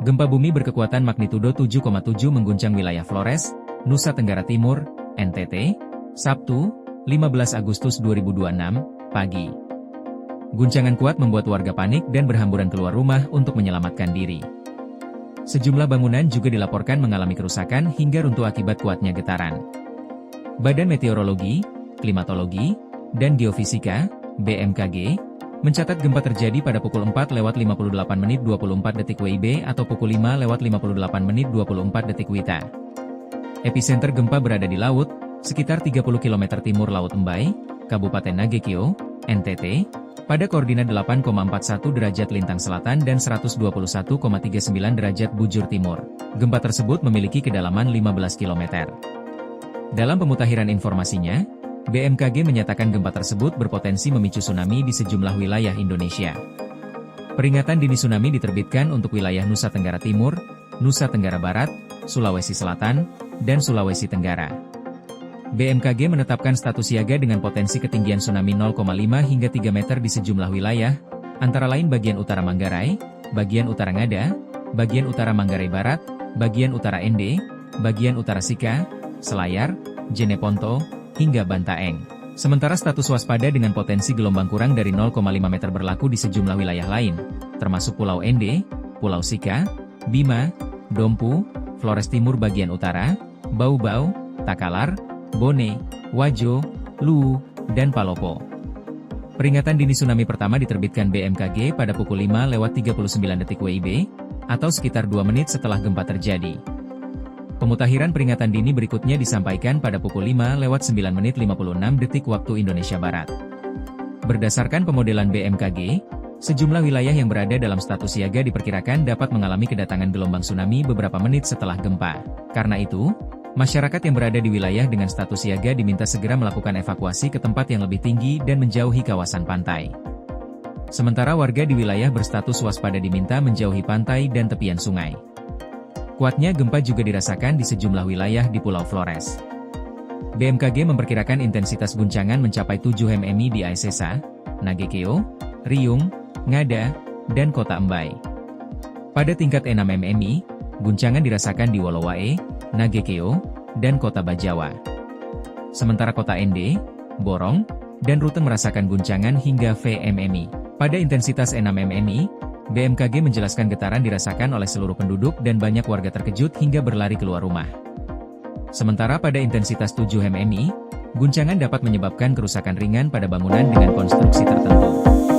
Gempa bumi berkekuatan magnitudo 7,7 mengguncang wilayah Flores, Nusa Tenggara Timur, NTT, Sabtu, 15 Agustus 2026, pagi. Guncangan kuat membuat warga panik dan berhamburan keluar rumah untuk menyelamatkan diri. Sejumlah bangunan juga dilaporkan mengalami kerusakan hingga runtuh akibat kuatnya getaran. Badan Meteorologi, Klimatologi, dan Geofisika, BMKG, mencatat gempa terjadi pada pukul 4:58:24 WIB atau pukul 5:58:24 WITA. Epicenter gempa berada di laut, sekitar 30 km timur Laut Mbai, Kabupaten Nagekeo, NTT, pada koordinat 8,41 derajat lintang selatan dan 121,39 derajat bujur timur. Gempa tersebut memiliki kedalaman 15 km. Dalam pemutakhiran informasinya, BMKG menyatakan gempa tersebut berpotensi memicu tsunami di sejumlah wilayah Indonesia. Peringatan dini tsunami diterbitkan untuk wilayah Nusa Tenggara Timur, Nusa Tenggara Barat, Sulawesi Selatan, dan Sulawesi Tenggara. BMKG menetapkan status siaga dengan potensi ketinggian tsunami 0,5 hingga 3 meter di sejumlah wilayah, antara lain bagian utara Manggarai, bagian utara Ngada, bagian utara Manggarai Barat, bagian utara Ende, bagian utara Sika, Selayar, Jeneponto, hingga Bantaeng. Sementara status waspada dengan potensi gelombang kurang dari 0,5 meter berlaku di sejumlah wilayah lain, termasuk Pulau Ende, Pulau Sika, Bima, Dompu, Flores Timur bagian utara, Bau-Bau, Takalar, Bone, Wajo, Luwu, dan Palopo. Peringatan dini tsunami pertama diterbitkan BMKG pada pukul 5:39 WIB, atau sekitar 2 menit setelah gempa terjadi. Pemutakhiran peringatan dini berikutnya disampaikan pada pukul 5:09:56 waktu Indonesia Barat. Berdasarkan pemodelan BMKG, sejumlah wilayah yang berada dalam status siaga diperkirakan dapat mengalami kedatangan gelombang tsunami beberapa menit setelah gempa. Karena itu, masyarakat yang berada di wilayah dengan status siaga diminta segera melakukan evakuasi ke tempat yang lebih tinggi dan menjauhi kawasan pantai. Sementara warga di wilayah berstatus waspada diminta menjauhi pantai dan tepian sungai. Kuatnya gempa juga dirasakan di sejumlah wilayah di Pulau Flores. BMKG memperkirakan intensitas guncangan mencapai 7 mm di Aisesa, Nagekeo, Riung, Ngada, dan Kota Mbai. Pada tingkat 6 mm, guncangan dirasakan di Wolowae, Nagekeo, dan Kota Bajawa. Sementara Kota Ende, Borong, dan Ruteng merasakan guncangan hingga VMMI. Pada intensitas 6 mm, BMKG menjelaskan getaran dirasakan oleh seluruh penduduk dan banyak warga terkejut hingga berlari keluar rumah. Sementara pada intensitas 7 mm, guncangan dapat menyebabkan kerusakan ringan pada bangunan dengan konstruksi tertentu.